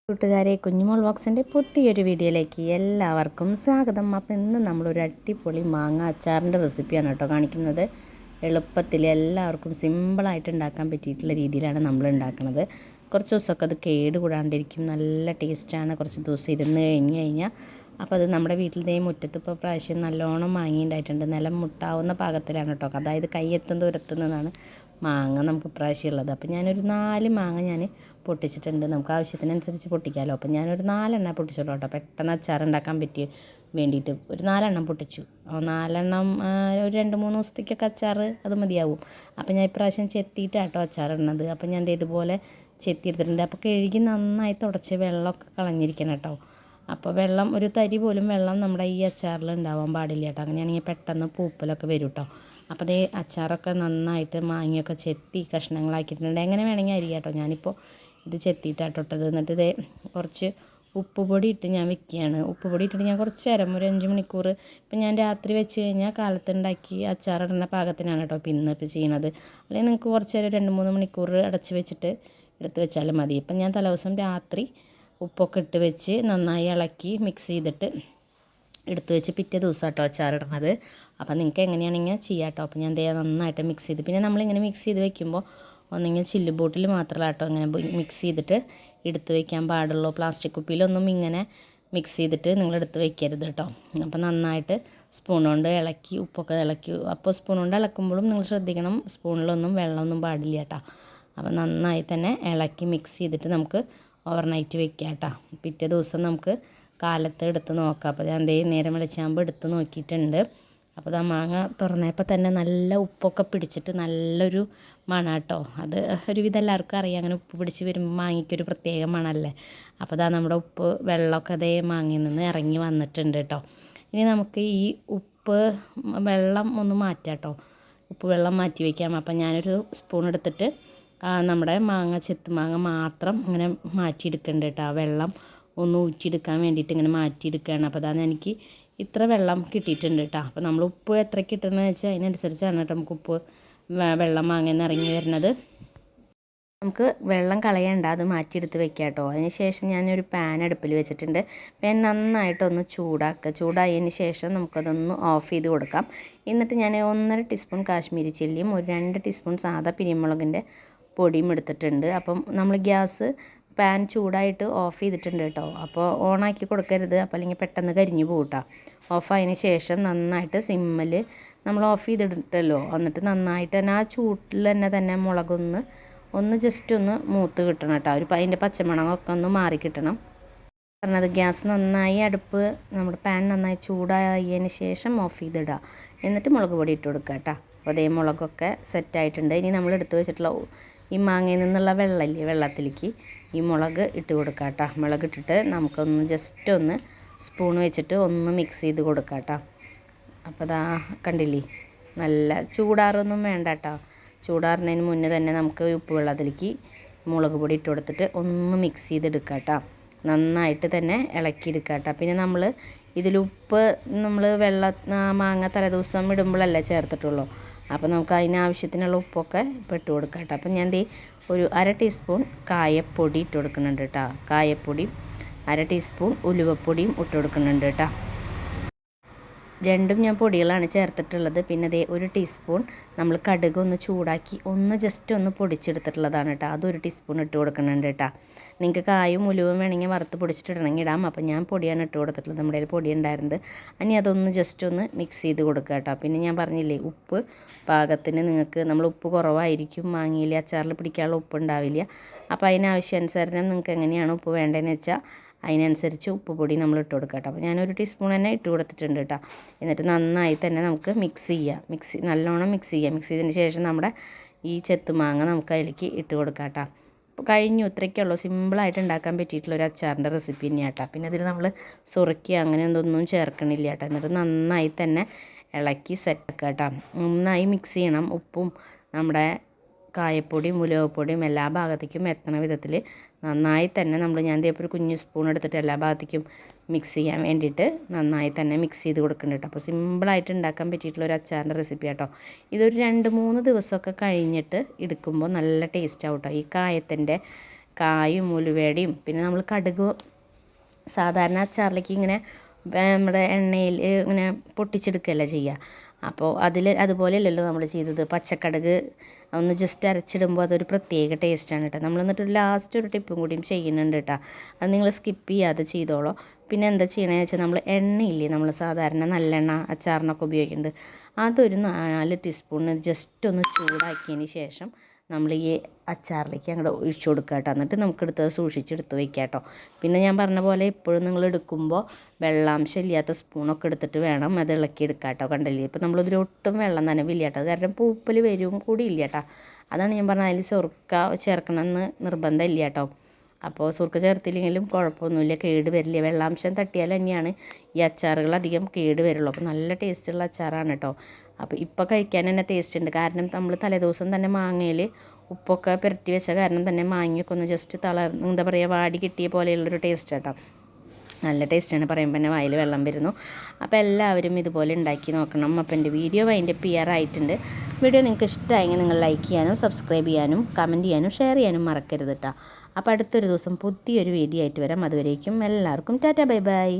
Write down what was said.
കൂട്ടുകാരെ, കുഞ്ഞുമോൾ ബോക്സിൻ്റെ പുതിയൊരു വീഡിയോയിലേക്ക് എല്ലാവർക്കും സ്വാഗതം. അപ്പോൾ ഇന്ന് നമ്മളൊരു അടിപൊളി മാങ്ങ അച്ചാറിൻ്റെ റെസിപ്പിയാണ് കേട്ടോ കാണിക്കുന്നത്. എളുപ്പത്തിൽ എല്ലാവർക്കും സിമ്പിളായിട്ട് ഉണ്ടാക്കാൻ പറ്റിയിട്ടുള്ള രീതിയിലാണ് നമ്മൾ ഉണ്ടാക്കുന്നത്. കുറച്ച് ദിവസമൊക്കെ അത് കേടുകൂടാണ്ടിരിക്കും, നല്ല ടേസ്റ്റാണ്. കുറച്ച് ദിവസം ഇരുന്ന് കഴിഞ്ഞാൽ അപ്പോൾ അത് നമ്മുടെ വീട്ടിലത്തെ മുറ്റത്ത് ഇപ്പോൾ പ്രാവശ്യം നല്ലോണം മാങ്ങിയിട്ടുണ്ടായിട്ടുണ്ട്. നിലം മുട്ടാവുന്ന പാകത്തിലാണ് കേട്ടോ, അതായത് കൈയെത്തുന്ന ദൂരത്തുനിന്നാണ് മാങ്ങ നമുക്ക് പ്രാവശ്യം ഉള്ളത്. അപ്പോൾ ഞാനൊരു 4 മാങ്ങ ഞാൻ പൊട്ടിച്ചിട്ടുണ്ട്. നമുക്ക് ആവശ്യത്തിനനുസരിച്ച് പൊട്ടിക്കാമല്ലോ. അപ്പോൾ ഞാനൊരു 4 പൊട്ടിച്ചോളൂ കേട്ടോ, പെട്ടെന്ന് അച്ചാറുണ്ടാക്കാൻ പറ്റിയ വേണ്ടിയിട്ട് ഒരു 4 പൊട്ടിച്ചു. 4 ഒരു 2-3 ദിവസത്തേക്കൊക്കെ അച്ചാർ അത് മതിയാവും. അപ്പോൾ ഞാൻ ഇപ്രാവശ്യം ചെത്തിയിട്ടാട്ടോ അച്ചാറിടുന്നത്. അപ്പോൾ ഞാൻ ഇതുപോലെ ചെത്തിയെടുത്തിട്ടുണ്ട്. അപ്പോൾ കഴുകി നന്നായി തുടച്ച് വെള്ളമൊക്കെ കളഞ്ഞിരിക്കണം കേട്ടോ. അപ്പോൾ വെള്ളം ഒരു തരി പോലും വെള്ളം നമ്മുടെ ഈ അച്ചാറിൽ ഉണ്ടാവാൻ പാടില്ല കേട്ടോ. അങ്ങനെയാണെങ്കിൽ പെട്ടെന്ന് പൂപ്പലൊക്കെ വരും കേട്ടോ. അപ്പോൾ അതേ അച്ചാറൊക്കെ നന്നായിട്ട് മാങ്ങയൊക്കെ ചെത്തി കഷ്ണങ്ങളാക്കിയിട്ടുണ്ട്. എങ്ങനെ വേണമെങ്കിൽ അരിയാം കേട്ടോ. ഞാനിപ്പോൾ ഇത് ചെത്തിയിട്ടാട്ടോട്ടത്. എന്നിട്ട് ഇതേ കുറച്ച് ഉപ്പുപൊടി ഇട്ട് ഞാൻ വെക്കുകയാണ്. ഉപ്പുപൊടി ഇട്ടിട്ട് ഞാൻ കുറച്ച് നേരം ഒരു 5 മണിക്കൂർ ഇപ്പം ഞാൻ രാത്രി വെച്ച് കഴിഞ്ഞാൽ കാലത്തുണ്ടാക്കി അച്ചാറിടുന്ന പാകത്തിനാണ് കേട്ടോ ഇപ്പോൾ ചെയ്യണത്. അല്ലെങ്കിൽ നിങ്ങൾക്ക് കുറച്ച് നേരം 2-3 മണിക്കൂർ അടച്ച് വെച്ചിട്ട് എടുത്ത് വെച്ചാലും മതി. ഇപ്പം ഞാൻ തലേദിവസം രാത്രി ഉപ്പൊക്കെ ഇട്ട് വെച്ച് നന്നായി ഇളക്കി മിക്സ് ചെയ്തിട്ട് എടുത്ത് വെച്ച് പിറ്റേ ദിവസം കേട്ടോ അച്ചാറിടുന്നത്. അപ്പോൾ നിങ്ങൾക്ക് എങ്ങനെയാണെങ്കിൽ ചെയ്യാം കേട്ടോ. അപ്പോൾ ഞാൻ നന്നായിട്ട് മിക്സ് ചെയ്ത്, പിന്നെ നമ്മളിങ്ങനെ മിക്സ് ചെയ്ത് വെക്കുമ്പോൾ ഒന്നെങ്കിൽ ചില്ല് ബോട്ടിൽ മാത്രമല്ല കേട്ടോ ഇങ്ങനെ മിക്സ് ചെയ്തിട്ട് എടുത്ത് വയ്ക്കാൻ പാടുള്ളൂ. പ്ലാസ്റ്റിക് കുപ്പിയിലൊന്നും ഇങ്ങനെ മിക്സ് ചെയ്തിട്ട് നിങ്ങൾ എടുത്ത് വയ്ക്കരുത് കേട്ടോ. അപ്പോൾ നന്നായിട്ട് സ്പൂൺ കൊണ്ട് ഇളക്കി ഉപ്പൊക്കെ ഇളക്കി, അപ്പോൾ സ്പൂൺ കൊണ്ട് ഇളക്കുമ്പോഴും നിങ്ങൾ ശ്രദ്ധിക്കണം, സ്പൂണിലൊന്നും വെള്ളമൊന്നും പാടില്ല കേട്ടോ. അപ്പോൾ നന്നായി തന്നെ ഇളക്കി മിക്സ് ചെയ്തിട്ട് നമുക്ക് ഓവർനൈറ്റ് വെക്കാം കേട്ടോ. പിറ്റേ ദിവസം നമുക്ക് കാലത്ത് എടുത്ത് നോക്കാം. അപ്പോൾ ഞാൻ നേരം വെളിച്ചാകുമ്പോൾ എടുത്ത് നോക്കിയിട്ടുണ്ട്. അപ്പോൾ ആ മാങ്ങ തുറന്നപ്പോൾ തന്നെ നല്ല ഉപ്പൊക്കെ പിടിച്ചിട്ട് നല്ലൊരു മണം കേട്ടോ. അത് ഒരുവിധം എല്ലാവർക്കും അറിയാം, അങ്ങനെ ഉപ്പ് പിടിച്ച് വരുമ്പോൾ മാങ്ങയ്ക്കൊരു പ്രത്യേക മണമല്ലേ. അപ്പോൾ നമ്മുടെ ഉപ്പ് വെള്ളമൊക്കെ അതേ മാങ്ങയിൽ നിന്ന് ഇറങ്ങി വന്നിട്ടുണ്ട് കേട്ടോ. ഇനി നമുക്ക് ഈ ഉപ്പ് വെള്ളം ഒന്ന് മാറ്റാം കേട്ടോ. ഉപ്പ് വെള്ളം മാറ്റി വയ്ക്കാം. അപ്പോൾ ഞാനൊരു സ്പൂൺ എടുത്തിട്ട് നമ്മുടെ ചെത്തുമാങ്ങ മാത്രം ഇങ്ങനെ മാറ്റിയെടുക്കുന്നുണ്ട് കേട്ടോ. ആ വെള്ളം ഒന്ന് ഊറ്റിയെടുക്കാൻ വേണ്ടിയിട്ട് ഇങ്ങനെ മാറ്റിയെടുക്കുകയാണ്. അപ്പോൾ അതാണ് എനിക്ക് ഇത്ര വെള്ളം കിട്ടിയിട്ടുണ്ട് കേട്ടോ. അപ്പോൾ നമ്മൾ ഉപ്പ് എത്ര കിട്ടുന്നതെന്ന് വെച്ചാൽ അതിനനുസരിച്ചാണ് കേട്ടോ നമുക്ക് ഉപ്പ് വെള്ളം മാങ്ങയിൽ നിന്ന് ഇറങ്ങി വരുന്നത്. നമുക്ക് വെള്ളം കളയണ്ട, അത് മാറ്റിയെടുത്ത് വെക്കാം കേട്ടോ. അതിന് ശേഷം ഞാനൊരു പാൻ അടുപ്പിൽ വെച്ചിട്ടുണ്ട്. പാൻ നന്നായിട്ടൊന്ന് ചൂടായതിന് ശേഷം നമുക്കതൊന്ന് ഓഫ് ചെയ്ത് കൊടുക്കാം. എന്നിട്ട് ഞാൻ 1.5 ടീസ്പൂൺ കാശ്മീരി ചില്ലിയും ഒരു 2 ടീസ്പൂൺ സാദാ പിരിമുളകിൻ്റെ പൊടിയും എടുത്തിട്ടുണ്ട്. അപ്പം നമ്മൾ ഗ്യാസ് പാൻ ചൂടായിട്ട് ഓഫ് ചെയ്തിട്ടുണ്ട് കേട്ടോ. അപ്പോൾ ഓണാക്കി കൊടുക്കരുത്, അപ്പോൾ അല്ലെങ്കിൽ പെട്ടെന്ന് കരിഞ്ഞു പോകും കേട്ടോ. ഓഫായതിന് ശേഷം നന്നായിട്ട് സിമ്മിൽ നമ്മൾ ഓഫ് ചെയ്തിട്ടല്ലോ, എന്നിട്ട് നന്നായിട്ട് തന്നെ ആ ചൂട്ടിൽ തന്നെ മുളകൊന്ന് ജസ്റ്റ് ഒന്ന് മൂത്ത് കിട്ടണം കേട്ടോ. അതിൻ്റെ പച്ചമണമൊക്കെ ഒന്ന് മാറി കിട്ടണം. പറഞ്ഞത് ഗ്യാസ് നന്നായി നമ്മുടെ പാൻ നന്നായി ചൂടായതിന് ശേഷം ഓഫ് ചെയ്തിടുക. എന്നിട്ട് മുളക് പൊടി ഇട്ട് കൊടുക്കുക കേട്ടോ. അപ്പോൾ അതേ മുളകൊക്കെ സെറ്റായിട്ടുണ്ട്. ഇനി നമ്മൾ എടുത്ത് വെച്ചിട്ടുള്ള ഈ മാങ്ങയിൽ നിന്നുള്ള വെള്ളത്തിലേക്ക് ഈ മുളക് ഇട്ട് കൊടുക്കാം കേട്ടോ. മുളക് ഇട്ടിട്ട് നമുക്കൊന്ന് ജസ്റ്റ് ഒന്ന് സ്പൂൺ വെച്ചിട്ട് ഒന്ന് മിക്സ് ചെയ്ത് കൊടുക്കാം കേട്ടോ. അപ്പോൾ കണ്ടില്ലേ, നല്ല ചൂടാറൊന്നും വേണ്ട കേട്ടോ. ചൂടാറുന്നതിന് മുന്നേ തന്നെ നമുക്ക് ഉപ്പ് വെള്ളത്തിലേക്ക് മുളക് പൊടി ഇട്ട് കൊടുത്തിട്ട് ഒന്ന് മിക്സ് ചെയ്തെടുക്കാം കേട്ടോ. നന്നായിട്ട് തന്നെ ഇളക്കിയെടുക്കാം കേട്ടോ. പിന്നെ നമ്മൾ ഇതിലുപ്പ് നമ്മൾ മാങ്ങ തലേദിവസം ഇടുമ്പോഴല്ലേ ചേർത്തിട്ടുള്ളൂ. അപ്പോൾ നമുക്ക് അതിനാവശ്യത്തിനുള്ള ഉപ്പൊക്കെ ഇട്ട് കൊടുക്കാം കേട്ടോ. അപ്പം ഞാൻ ഒരു 1/2 ടീസ്പൂൺ കായപ്പൊടി ഇട്ട് കൊടുക്കുന്നുണ്ട് കേട്ടോ. കായപ്പൊടിയും 1/2 ടീസ്പൂൺ ഉലുവപ്പൊടിയും ഇട്ട് കൊടുക്കുന്നുണ്ട് കേട്ടോ. രണ്ടും ഞാൻ പൊടികളാണ് ചേർത്തിട്ടുള്ളത്. പിന്നെ 1 ടീസ്പൂൺ നമ്മൾ കടുക് ഒന്ന് ചൂടാക്കി ജസ്റ്റ് ഒന്ന് പൊടിച്ചെടുത്തിട്ടുള്ളതാണ് കേട്ടോ. അത് 1 ടീസ്പൂൺ ഇട്ട് കൊടുക്കുന്നുണ്ട് കേട്ടോ. നിങ്ങൾക്ക് കായും ഉലുവും വേണമെങ്കിൽ വറുത്ത് പൊടിച്ചിട്ടിടണമെങ്കിൽ ഇടാം. അപ്പോൾ ഞാൻ പൊടിയാണ് ഇട്ട് കൊടുത്തിട്ടുള്ളത്, നമ്മുടെ കയ്യിൽ പൊടി ഉണ്ടായിരുന്നത്. ഇനി അതൊന്ന് ജസ്റ്റ് ഒന്ന് മിക്സ് ചെയ്ത് കൊടുക്കുക കേട്ടോ. പിന്നെ ഞാൻ പറഞ്ഞില്ലേ, ഉപ്പ് പാകത്തിന് നിങ്ങൾക്ക് നമ്മൾ ഉപ്പ് കുറവായിരിക്കും, മാങ്ങയിൽ അച്ചാറിൽ പിടിക്കാനുള്ള ഉപ്പ് ഉണ്ടാവില്ല. അപ്പോൾ അതിനാവശ്യാനുസരണം നിങ്ങൾക്ക് എങ്ങനെയാണ് ഉപ്പ് വേണ്ടതെന്ന് വെച്ചാൽ അതിനനുസരിച്ച് ഉപ്പ് പൊടി നമ്മൾ ഇട്ട് കൊടുക്കുക കേട്ടോ. അപ്പോൾ ഞാനൊരു ടീസ്പൂൺ തന്നെ ഇട്ട് കൊടുത്തിട്ടുണ്ട് കേട്ടോ. എന്നിട്ട് നന്നായി തന്നെ നമുക്ക് നല്ലോണം മിക്സ് ചെയ്തതിന് ശേഷം നമ്മുടെ ഈ ചെത്തുമാങ്ങ നമുക്ക് അതിലേക്ക് ഇട്ട് കൊടുക്കാം കേട്ടോ. അപ്പോൾ കഴിഞ്ഞു, ഇത്രയ്ക്കുള്ളൂ. സിമ്പിളായിട്ട് ഉണ്ടാക്കാൻ പറ്റിയിട്ടുള്ള ഒരു അച്ചാറിൻ്റെ റെസിപ്പി തന്നെയാണ് കേട്ടോ. പിന്നെ അതിൽ നമ്മൾ സുറുക്കി അങ്ങനെ എന്തൊന്നും ചേർക്കണില്ല കേട്ടോ. എന്നിട്ട് നന്നായി തന്നെ ഇളക്കി സെറ്റാക്കുക കേട്ടോ. നന്നായി മിക്സ് ചെയ്യണം. ഉപ്പും നമ്മുടെ കായപ്പൊടിയും ഉലുവപ്പൊടിയും എല്ലാ ഭാഗത്തേക്കും എത്തണ വിധത്തിൽ നന്നായി തന്നെ ഞാൻ ഒരു കുഞ്ഞു സ്പൂൺ എടുത്തിട്ട് എല്ലാ ഭാഗത്തേക്കും മിക്സ് ചെയ്യാൻ വേണ്ടിയിട്ട് നന്നായി തന്നെ മിക്സ് ചെയ്ത് കൊടുക്കുന്നുണ്ട് കേട്ടോ. അപ്പോൾ സിമ്പിളായിട്ട് ഉണ്ടാക്കാൻ പറ്റിയിട്ടുള്ള ഒരു അച്ചാറിൻ്റെ റെസിപ്പി കേട്ടോ. ഇതൊരു 2-3 ദിവസമൊക്കെ കഴിഞ്ഞിട്ട് എടുക്കുമ്പോൾ നല്ല ടേസ്റ്റ് ആവും കേട്ടോ. ഈ കായത്തിൻ്റെ കായും ഉലുവയുടെയും പിന്നെ നമ്മൾ കടുക് സാധാരണ അച്ചാറിലേക്ക് ഇങ്ങനെ നമ്മുടെ എണ്ണയിൽ ഇങ്ങനെ പൊട്ടിച്ചെടുക്കുകയല്ല ചെയ്യുക. അപ്പോൾ അതുപോലെയല്ലല്ലോ നമ്മൾ ചെയ്തത്. പച്ചക്കടുക് ഒന്ന് ജസ്റ്റ് അരച്ചിടുമ്പോൾ അതൊരു പ്രത്യേക ടേസ്റ്റാണ് കേട്ടോ. നമ്മൾ എന്നിട്ട് ലാസ്റ്റ് ഒരു ടിപ്പും കൂടിയും ചെയ്യുന്നുണ്ട് കേട്ടോ. അത് നിങ്ങൾ സ്കിപ്പ് ചെയ്യാതെ ചെയ്തോളൂ. പിന്നെ എന്താ ചെയ്യണമെന്ന് വെച്ചാൽ നമ്മൾ എണ്ണയില്ലേ, നമ്മൾ സാധാരണ നല്ലെണ്ണ അച്ചാറിനൊക്കെ ഉപയോഗിക്കുന്നുണ്ട്, അതൊരു 4 ടീസ്പൂൺ ജസ്റ്റ് ഒന്ന് ചൂടാക്കിയതിന് ശേഷം നമ്മൾ ഈ അച്ചാറിലേക്ക് അങ്ങോട്ട് ഒഴിച്ചു കൊടുക്കുക കേട്ടോ. എന്നിട്ട് നമുക്കെടുത്ത് സൂക്ഷിച്ചെടുത്ത് വയ്ക്കാം കേട്ടോ. പിന്നെ ഞാൻ പറഞ്ഞ പോലെ എപ്പോഴും നിങ്ങൾ എടുക്കുമ്പോൾ വെള്ളാംശം ഇല്ലാത്ത സ്പൂണൊക്കെ എടുത്തിട്ട് വേണം അത് ഇളക്കി എടുക്കുക കേട്ടോ. കണ്ടില്ലേ, ഇപ്പോൾ നമ്മളിതിലൊട്ടും വെള്ളം നനവില്ല കേട്ടോ. അത് കാരണം പൂപ്പൽ വരും കൂടി ഇല്ല കേട്ടോ. അതാണ് ഞാൻ പറഞ്ഞത്, അതിൽ സുർക്ക ചേർക്കണമെന്ന് നിർബന്ധമില്ല കേട്ടോ. അപ്പോൾ സുർക്ക ചേർത്തില്ലെങ്കിലും കുഴപ്പമൊന്നുമില്ല, കേട് വരില്ല. വെള്ളാംശം തട്ടിയാൽ തന്നെയാണ് ഈ അച്ചാറുകൾ അധികം കേട് വരുള്ളൂ. അപ്പോൾ നല്ല ടേസ്റ്റുള്ള അച്ചാറാണ് കേട്ടോ. അപ്പോൾ ഇപ്പോൾ കഴിക്കാൻ തന്നെ ടേസ്റ്റ് ഉണ്ട്. കാരണം നമ്മൾ തലേദിവസം തന്നെ മാങ്ങയിൽ ഉപ്പൊക്കെ പുരട്ടി വെച്ച കാരണം തന്നെ മാങ്ങയൊക്കെ ഒന്ന് ജസ്റ്റ് എന്താ പറയുക, വാടി കിട്ടിയ പോലെയുള്ളൊരു ടേസ്റ്റ് കേട്ടോ. നല്ല ടേസ്റ്റാണ്, പറയുമ്പോൾ തന്നെ വായിൽ വെള്ളം വരുന്നു. അപ്പോൾ എല്ലാവരും ഇതുപോലെ ഉണ്ടാക്കി നോക്കണം. അപ്പോൾ എൻ്റെ വീഡിയോ വൈൻഡപ്പ് ചെയ്യാറായിട്ടുണ്ട്. വീഡിയോ നിങ്ങൾക്ക് ഇഷ്ടമായെങ്കിൽ നിങ്ങൾ ലൈക്ക് ചെയ്യാനും സബ്സ്ക്രൈബ് ചെയ്യാനും കമൻറ്റ് ചെയ്യാനും ഷെയർ ചെയ്യാനും മറക്കരുത് കേട്ടോ. അപ്പോൾ അടുത്തൊരു ദിവസം പുതിയൊരു വീഡിയോ ആയിട്ട് വരാം. അതുവരേക്കും എല്ലാവർക്കും ടാറ്റ ബൈ ബൈ.